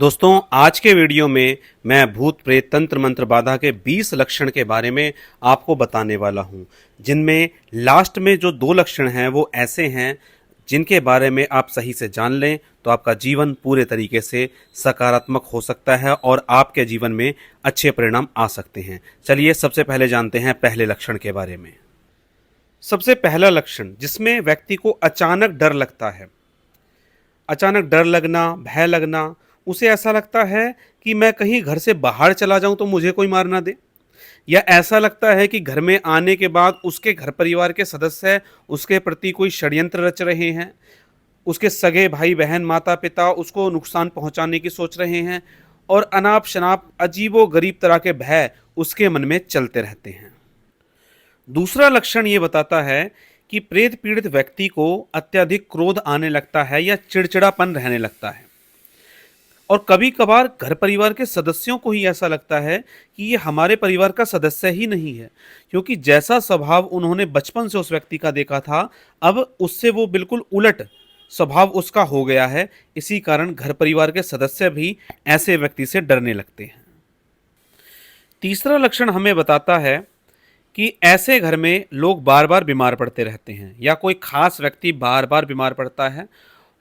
दोस्तों, आज के वीडियो में मैं भूत प्रेत तंत्र मंत्र बाधा के 20 लक्षण के बारे में आपको बताने वाला हूं, जिनमें लास्ट में जो 2 लक्षण हैं वो ऐसे हैं जिनके बारे में आप सही से जान लें तो आपका जीवन पूरे तरीके से सकारात्मक हो सकता है और आपके जीवन में अच्छे परिणाम आ सकते हैं। चलिए सबसे पहले जानते हैं पहले लक्षण के बारे में। सबसे पहला लक्षण जिसमें व्यक्ति को अचानक डर लगता है। अचानक डर लगना, भय लगना, उसे ऐसा लगता है कि मैं कहीं घर से बाहर चला जाऊं तो मुझे कोई मार ना दे, या ऐसा लगता है कि घर में आने के बाद उसके घर परिवार के सदस्य उसके प्रति कोई षड्यंत्र रच रहे हैं, उसके सगे भाई बहन माता पिता उसको नुकसान पहुंचाने की सोच रहे हैं और अनाप शनाप अजीबो गरीब तरह के भय उसके मन में चलते रहते हैं। दूसरा लक्षण ये बताता है कि प्रेत पीड़ित व्यक्ति को अत्यधिक क्रोध आने लगता है या चिड़चिड़ापन रहने लगता है, और कभी कभार घर परिवार के सदस्यों को ही ऐसा लगता है कि ये हमारे परिवार का सदस्य ही नहीं है, क्योंकि जैसा स्वभाव उन्होंने बचपन से उस व्यक्ति का देखा था अब उससे वो बिल्कुल उलट स्वभाव उसका हो गया है। इसी कारण घर परिवार के सदस्य भी ऐसे व्यक्ति से डरने लगते हैं। तीसरा लक्षण हमें बताता है कि ऐसे घर में लोग बार बार बीमार पड़ते रहते हैं, या कोई खास व्यक्ति बार बार बीमार पड़ता है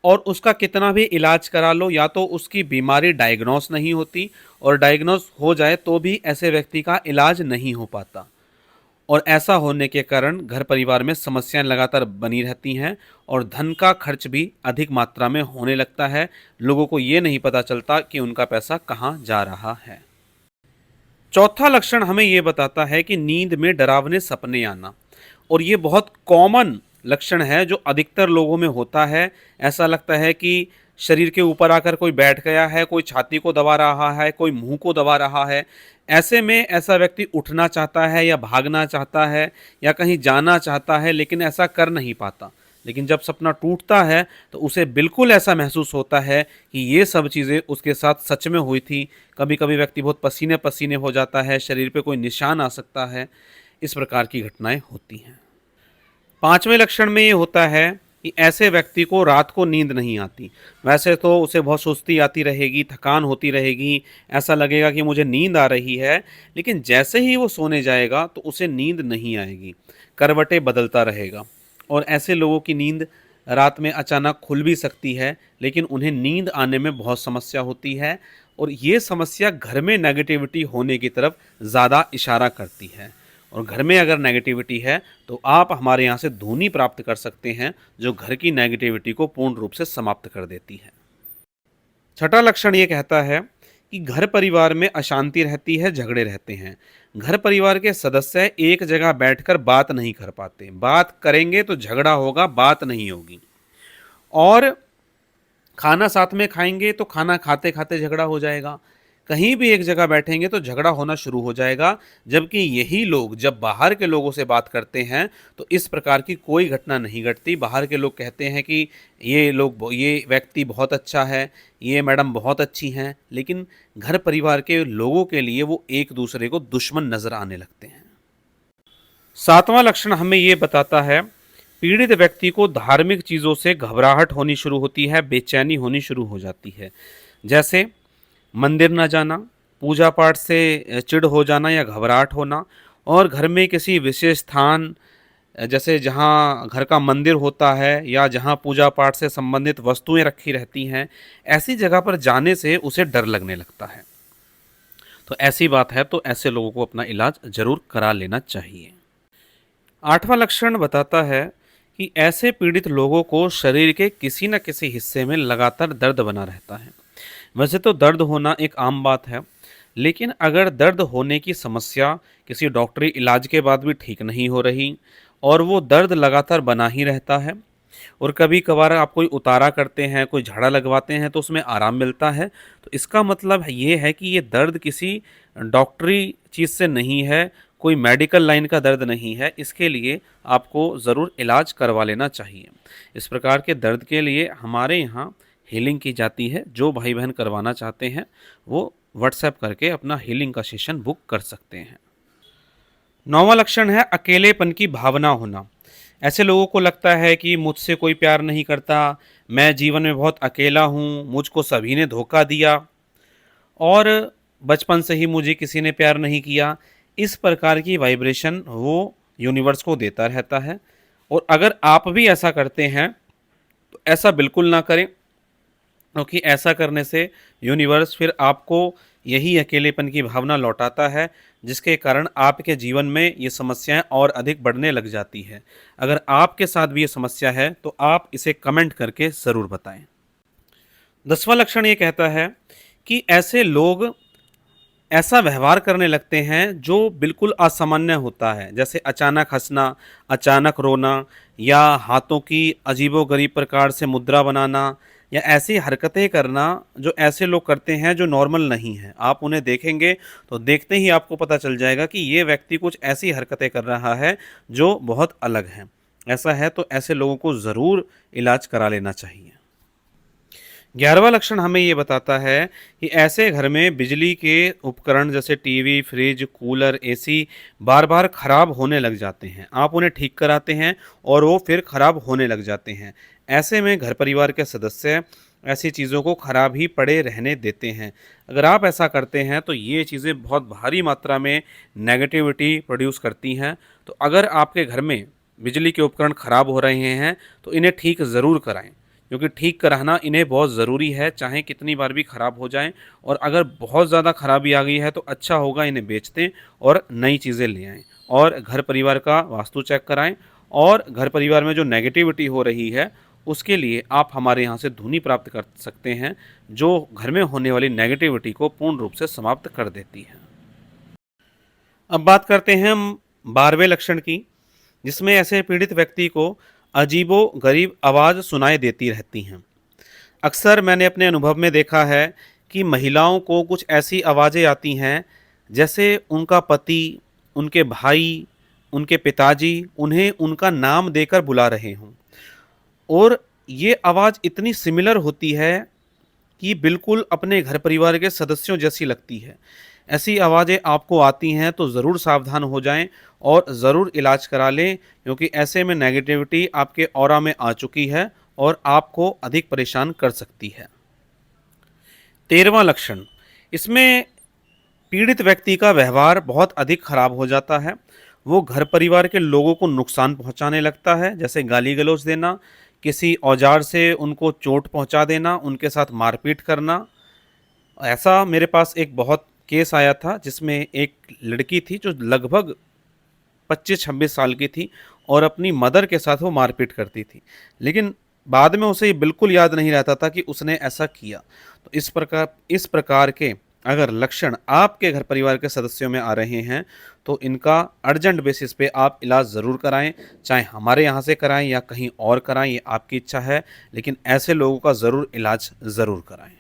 और उसका कितना भी इलाज करा लो या तो उसकी बीमारी डायग्नोस नहीं होती, और डायग्नोस हो जाए तो भी ऐसे व्यक्ति का इलाज नहीं हो पाता, और ऐसा होने के कारण घर परिवार में समस्याएं लगातार बनी रहती हैं और धन का खर्च भी अधिक मात्रा में होने लगता है। लोगों को ये नहीं पता चलता कि उनका पैसा कहाँ जा रहा है। चौथा लक्षण हमें ये बताता है कि नींद में डरावने सपने आना, और ये बहुत कॉमन लक्षण है जो अधिकतर लोगों में होता है। ऐसा लगता है कि शरीर के ऊपर आकर कोई बैठ गया है, कोई छाती को दबा रहा है, कोई मुंह को दबा रहा है। ऐसे में ऐसा व्यक्ति उठना चाहता है या भागना चाहता है या कहीं जाना चाहता है, लेकिन ऐसा कर नहीं पाता। लेकिन जब सपना टूटता है तो उसे बिल्कुल ऐसा महसूस होता है कि ये सब चीज़ें उसके साथ सच में हुई थी। कभी कभी व्यक्ति बहुत पसीने पसीने हो जाता है, शरीर पे कोई निशान आ सकता है। इस प्रकार की घटनाएं होती हैं। पांचवें लक्षण में ये होता है कि ऐसे व्यक्ति को रात को नींद नहीं आती। वैसे तो उसे बहुत सुस्ती आती रहेगी, थकान होती रहेगी, ऐसा लगेगा कि मुझे नींद आ रही है, लेकिन जैसे ही वो सोने जाएगा तो उसे नींद नहीं आएगी, करवटें बदलता रहेगा। और ऐसे लोगों की नींद रात में अचानक खुल भी सकती है, लेकिन उन्हें नींद आने में बहुत समस्या होती है, और ये समस्या घर में नेगेटिविटी होने की तरफ ज़्यादा इशारा करती है। और घर में अगर नेगेटिविटी है तो आप हमारे यहाँ से धूनी प्राप्त कर सकते हैं, जो घर की नेगेटिविटी को पूर्ण रूप से समाप्त कर देती है। छठा लक्षण ये कहता है कि घर परिवार में अशांति रहती है, झगड़े रहते हैं। घर परिवार के सदस्य एक जगह बैठकर बात नहीं कर पाते, बात करेंगे तो झगड़ा होगा, बात नहीं होगी। और खाना साथ में खाएंगे तो खाना खाते खाते झगड़ा हो जाएगा। कहीं भी एक जगह बैठेंगे तो झगड़ा होना शुरू हो जाएगा। जबकि यही लोग जब बाहर के लोगों से बात करते हैं तो इस प्रकार की कोई घटना नहीं घटती। बाहर के लोग कहते हैं कि ये व्यक्ति बहुत अच्छा है, ये मैडम बहुत अच्छी हैं, लेकिन घर परिवार के लोगों के लिए वो एक दूसरे को दुश्मन नजर आने लगते हैं। सातवां लक्षण हमें ये बताता है पीड़ित व्यक्ति को धार्मिक चीज़ों से घबराहट होनी शुरू होती है, बेचैनी होनी शुरू हो जाती है। जैसे मंदिर न जाना, पूजा पाठ से चिढ़ हो जाना या घबराहट होना, और घर में किसी विशेष स्थान जैसे जहाँ घर का मंदिर होता है या जहाँ पूजा पाठ से संबंधित वस्तुएं रखी रहती हैं, ऐसी जगह पर जाने से उसे डर लगने लगता है। तो ऐसी बात है तो ऐसे लोगों को अपना इलाज जरूर करा लेना चाहिए। आठवां लक्षण बताता है कि ऐसे पीड़ित लोगों को शरीर के किसी न किसी हिस्से में लगातार दर्द बना रहता है। वैसे तो दर्द होना एक आम बात है, लेकिन अगर दर्द होने की समस्या किसी डॉक्टरी इलाज के बाद भी ठीक नहीं हो रही और वो दर्द लगातार बना ही रहता है, और कभी कभार आप कोई उतारा करते हैं, कोई झाड़ा लगवाते हैं तो उसमें आराम मिलता है, तो इसका मतलब ये है कि ये दर्द किसी डॉक्टरी चीज़ से नहीं है, कोई मेडिकल लाइन का दर्द नहीं है। इसके लिए आपको ज़रूर इलाज करवा लेना चाहिए। इस प्रकार के दर्द के लिए हमारे यहाँ हीलिंग की जाती है। जो भाई बहन करवाना चाहते हैं वो व्हाट्सएप करके अपना हीलिंग का सेशन बुक कर सकते हैं। नौवां लक्षण है अकेलेपन की भावना होना। ऐसे लोगों को लगता है कि मुझसे कोई प्यार नहीं करता, मैं जीवन में बहुत अकेला हूँ, मुझको सभी ने धोखा दिया। और बचपन से ही मुझे किसी ने प्यार नहीं किया, इस प्रकार की वाइब्रेशन वो यूनिवर्स को देता रहता है। और अगर आप भी ऐसा करते हैं तो ऐसा बिल्कुल ना करें, क्योंकि ऐसा करने से यूनिवर्स फिर आपको यही अकेलेपन की भावना लौटाता है, जिसके कारण आपके जीवन में ये समस्याएं और अधिक बढ़ने लग जाती है। अगर आपके साथ भी ये समस्या है तो आप इसे कमेंट करके ज़रूर बताएं। 10वां लक्षण ये कहता है कि ऐसे लोग ऐसा व्यवहार करने लगते हैं जो बिल्कुल असामान्य होता है, जैसे अचानक हंसना, अचानक रोना, या हाथों की अजीबोगरीब प्रकार से मुद्रा बनाना, या ऐसी हरकतें करना जो ऐसे लोग करते हैं जो नॉर्मल नहीं है। आप उन्हें देखेंगे तो देखते ही आपको पता चल जाएगा कि ये व्यक्ति कुछ ऐसी हरकतें कर रहा है जो बहुत अलग हैं। ऐसा है तो ऐसे लोगों को ज़रूर इलाज करा लेना चाहिए। 11वां लक्षण हमें ये बताता है कि ऐसे घर में बिजली के उपकरण जैसे टीवी, फ्रिज, कूलर, एसी बार बार खराब होने लग जाते हैं। आप उन्हें ठीक कराते हैं और वो फिर खराब होने लग जाते हैं। ऐसे में घर परिवार के सदस्य ऐसी चीज़ों को खराब ही पड़े रहने देते हैं। अगर आप ऐसा करते हैं तो ये चीज़ें बहुत भारी मात्रा में नेगेटिविटी प्रोड्यूस करती हैं। तो अगर आपके घर में बिजली के उपकरण खराब हो रहे हैं तो इन्हें ठीक ज़रूर कराएं, क्योंकि ठीक कराना इन्हें बहुत ज़रूरी है, चाहे कितनी बार भी ख़राब हो जाएं। और अगर बहुत ज़्यादा ख़राबी आ गई है तो अच्छा होगा इन्हें बेच दें और नई चीज़ें ले आएँ। और घर परिवार का वास्तु चेक कराएं, और घर परिवार में जो नेगेटिविटी हो रही है उसके लिए आप हमारे यहाँ से धुनी प्राप्त कर सकते हैं, जो घर में होने वाली नेगेटिविटी को पूर्ण रूप से समाप्त कर देती है। अब बात करते हैं हम 12वें लक्षण की, जिसमें ऐसे पीड़ित व्यक्ति को अजीबो गरीब आवाज़ सुनाई देती रहती हैं। अक्सर मैंने अपने अनुभव में देखा है कि महिलाओं को कुछ ऐसी आवाज़ें आती हैं जैसे उनका पति, उनके भाई, उनके पिताजी उन्हें उनका नाम देकर बुला रहे हों। और ये आवाज़ इतनी सिमिलर होती है कि बिल्कुल अपने घर परिवार के सदस्यों जैसी लगती है। ऐसी आवाज़ें आपको आती हैं तो ज़रूर सावधान हो जाएं और ज़रूर इलाज करा लें, क्योंकि ऐसे में नेगेटिविटी आपके ऑरा में आ चुकी है और आपको अधिक परेशान कर सकती है। 13वां लक्षण, इसमें पीड़ित व्यक्ति का व्यवहार बहुत अधिक खराब हो जाता है। वो घर परिवार के लोगों को नुकसान पहुंचाने लगता है, जैसे गाली गलौज देना, किसी औजार से उनको चोट पहुंचा देना, उनके साथ मारपीट करना। ऐसा मेरे पास एक बहुत केस आया था जिसमें एक लड़की थी जो लगभग 25-26 साल की थी और अपनी मदर के साथ वो मारपीट करती थी, लेकिन बाद में उसे ये बिल्कुल याद नहीं रहता था कि उसने ऐसा किया। तो इस प्रकार के अगर लक्षण आपके घर परिवार के सदस्यों में आ रहे हैं तो इनका अर्जेंट बेसिस पे आप इलाज ज़रूर कराएं, चाहे हमारे यहाँ से कराएं या कहीं और कराएं, ये आपकी इच्छा है, लेकिन ऐसे लोगों का ज़रूर इलाज ज़रूर कराएं।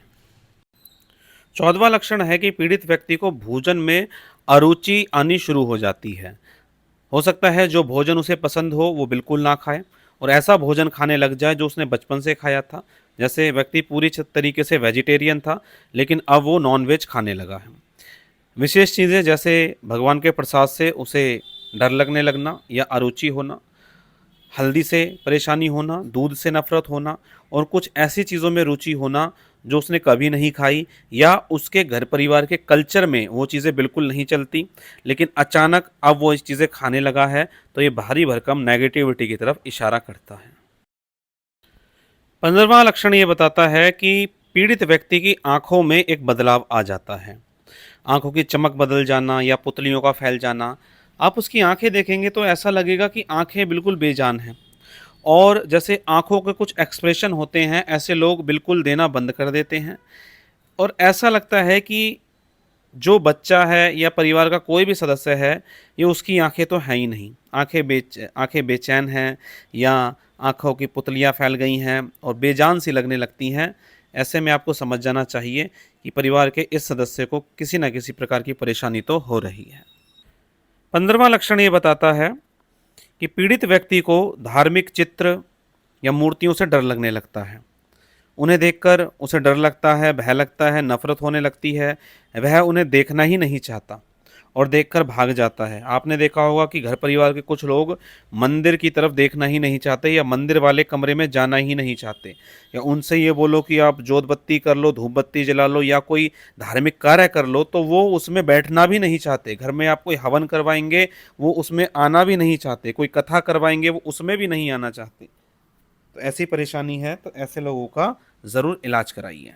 14वां लक्षण है कि पीड़ित व्यक्ति को भोजन में अरुचि आनी शुरू हो जाती है। हो सकता है जो भोजन उसे पसंद हो वो बिल्कुल ना खाए और ऐसा भोजन खाने लग जाए जो उसने बचपन से खाया था। जैसे व्यक्ति पूरी तरीके से वेजिटेरियन था लेकिन अब वो नॉन वेज खाने लगा है। विशेष चीज़ें जैसे भगवान के प्रसाद से उसे डर लगने लगना या अरुचि होना, हल्दी से परेशानी होना, दूध से नफरत होना और कुछ ऐसी चीज़ों में रुचि होना जो उसने कभी नहीं खाई, या उसके घर परिवार के कल्चर में वो चीज़ें बिल्कुल नहीं चलती, लेकिन अचानक अब वो इस चीज़ें खाने लगा है, तो ये भारी भरकम नेगेटिविटी की तरफ इशारा करता है। 15वां लक्षण ये बताता है कि पीड़ित व्यक्ति की आंखों में एक बदलाव आ जाता है। आंखों की चमक बदल जाना या पुतलियों का फैल जाना। आप उसकी आंखें देखेंगे तो ऐसा लगेगा कि आंखें बिल्कुल बेजान हैं, और जैसे आंखों के कुछ एक्सप्रेशन होते हैं ऐसे लोग बिल्कुल देना बंद कर देते हैं। और ऐसा लगता है कि जो बच्चा है या परिवार का कोई भी सदस्य है, ये उसकी आंखें तो हैं ही नहीं। आंखें बेचैन हैं या आंखों की पुतलियां फैल गई हैं और बेजान सी लगने लगती हैं। ऐसे में आपको समझ जाना चाहिए कि परिवार के इस सदस्य को किसी न किसी प्रकार की परेशानी तो हो रही है। 15वां लक्षण ये बताता है कि पीड़ित व्यक्ति को धार्मिक चित्र या मूर्तियों से डर लगने लगता है। उन्हें देखकर उसे डर लगता है, भय लगता है, नफरत होने लगती है, वह उन्हें देखना ही नहीं चाहता और देखकर भाग जाता है। आपने देखा होगा कि घर परिवार के कुछ लोग मंदिर की तरफ देखना ही नहीं चाहते या मंदिर वाले कमरे में जाना ही नहीं चाहते, या उनसे ये बोलो कि आप जोत बत्ती कर लो, धूप बत्ती जला लो या कोई धार्मिक कार्य कर लो, तो वो उसमें बैठना भी नहीं चाहते। घर में आप कोई हवन करवाएंगे, वो उसमें आना भी नहीं चाहते। कोई कथा करवाएंगे, वो उसमें भी नहीं आना चाहते। तो ऐसी परेशानी है तो ऐसे लोगों का ज़रूर इलाज कराइए।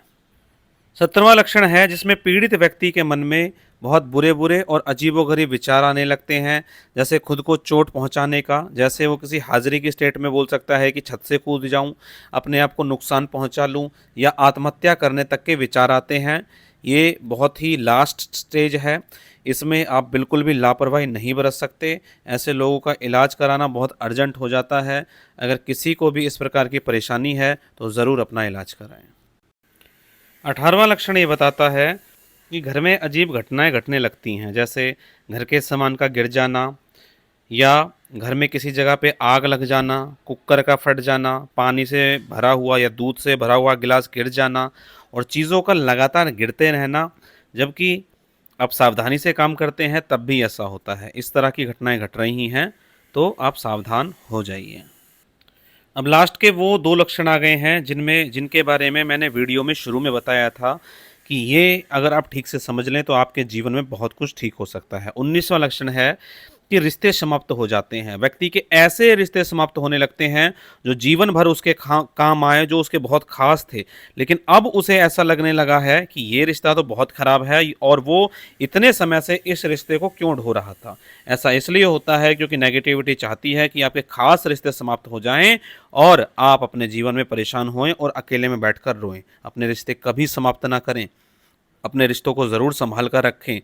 17वां लक्षण है जिसमें पीड़ित व्यक्ति के मन में बहुत बुरे बुरे और अजीबोगरीब विचार आने लगते हैं, जैसे खुद को चोट पहुंचाने का, जैसे वो किसी हाजिरी की स्टेट में बोल सकता है कि छत से कूद जाऊं, अपने आप को नुकसान पहुंचा लूं, या आत्महत्या करने तक के विचार आते हैं। ये बहुत ही लास्ट स्टेज है, इसमें आप बिल्कुल भी लापरवाही नहीं बरत सकते। ऐसे लोगों का इलाज कराना बहुत अर्जेंट हो जाता है। अगर किसी को भी इस प्रकार की परेशानी है तो ज़रूर अपना इलाज कराएं। 18वां लक्षण ये बताता है कि घर में अजीब घटनाएं घटने लगती हैं, जैसे घर के सामान का गिर जाना, या घर में किसी जगह पे आग लग जाना, कुकर का फट जाना, पानी से भरा हुआ या दूध से भरा हुआ गिलास गिर जाना, और चीज़ों का लगातार गिरते रहना, जबकि आप सावधानी से काम करते हैं तब भी ऐसा होता है। इस तरह की घटनाएं घट रही हैं तो आप सावधान हो जाइए। अब लास्ट के वो 2 लक्षण आ गए हैं जिनके बारे में मैंने वीडियो में शुरू में बताया था कि ये अगर आप ठीक से समझ लें तो आपके जीवन में बहुत कुछ ठीक हो सकता है। 19वां लक्षण है कि रिश्ते समाप्त हो जाते हैं। व्यक्ति के ऐसे रिश्ते समाप्त होने लगते हैं जो जीवन भर उसके काम आए, जो उसके बहुत खास थे, लेकिन अब उसे ऐसा लगने लगा है कि ये रिश्ता तो बहुत खराब है और वो इतने समय से इस रिश्ते को क्यों ढो रहा था। ऐसा इसलिए होता है क्योंकि नेगेटिविटी चाहती है कि आपके खास रिश्ते समाप्त हो जाएं और आप अपने जीवन में परेशान होएं और अकेले में बैठकर रोएं। अपने रिश्ते कभी समाप्त ना करें, अपने रिश्तों को ज़रूर संभाल कर रखें।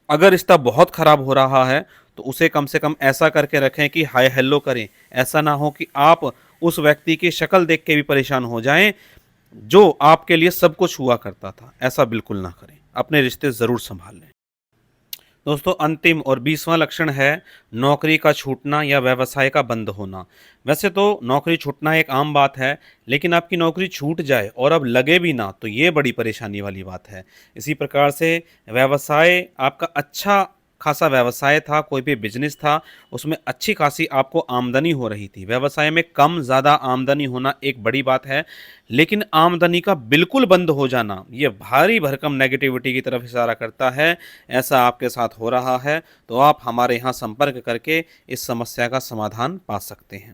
अगर रिश्ता बहुत खराब हो रहा है तो उसे कम से कम ऐसा करके रखें कि हाय हेलो करें। ऐसा ना हो कि आप उस व्यक्ति की शक्ल देख के भी परेशान हो जाएं जो आपके लिए सब कुछ हुआ करता था। ऐसा बिल्कुल ना करें, अपने रिश्ते ज़रूर संभाल लें। दोस्तों, अंतिम और 20वां लक्षण है नौकरी का छूटना या व्यवसाय का बंद होना। वैसे तो नौकरी छूटना एक आम बात है, लेकिन आपकी नौकरी छूट जाए और अब लगे भी ना तो ये बड़ी परेशानी वाली बात है। इसी प्रकार से व्यवसाय आपका अच्छा खासा व्यवसाय था, कोई भी बिजनेस था, उसमें अच्छी खासी आपको आमदनी हो रही थी। व्यवसाय में कम ज़्यादा आमदनी होना एक बड़ी बात है, लेकिन आमदनी का बिल्कुल बंद हो जाना ये भारी भरकम नेगेटिविटी की तरफ इशारा करता है। ऐसा आपके साथ हो रहा है तो आप हमारे यहाँ संपर्क करके इस समस्या का समाधान पा सकते हैं।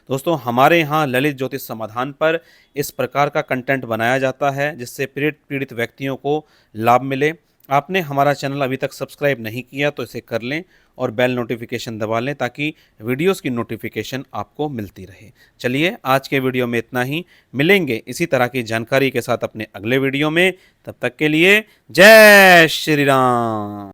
दोस्तों, हमारे यहाँ ललित ज्योतिष समाधान पर इस प्रकार का कंटेंट बनाया जाता है जिससे पीड़ित व्यक्तियों को लाभ मिले। आपने हमारा चैनल अभी तक सब्सक्राइब नहीं किया तो इसे कर लें और बेल नोटिफिकेशन दबा लें ताकि वीडियोस की नोटिफिकेशन आपको मिलती रहे। चलिए, आज के वीडियो में इतना ही। मिलेंगे इसी तरह की जानकारी के साथ अपने अगले वीडियो में। तब तक के लिए जय श्री राम।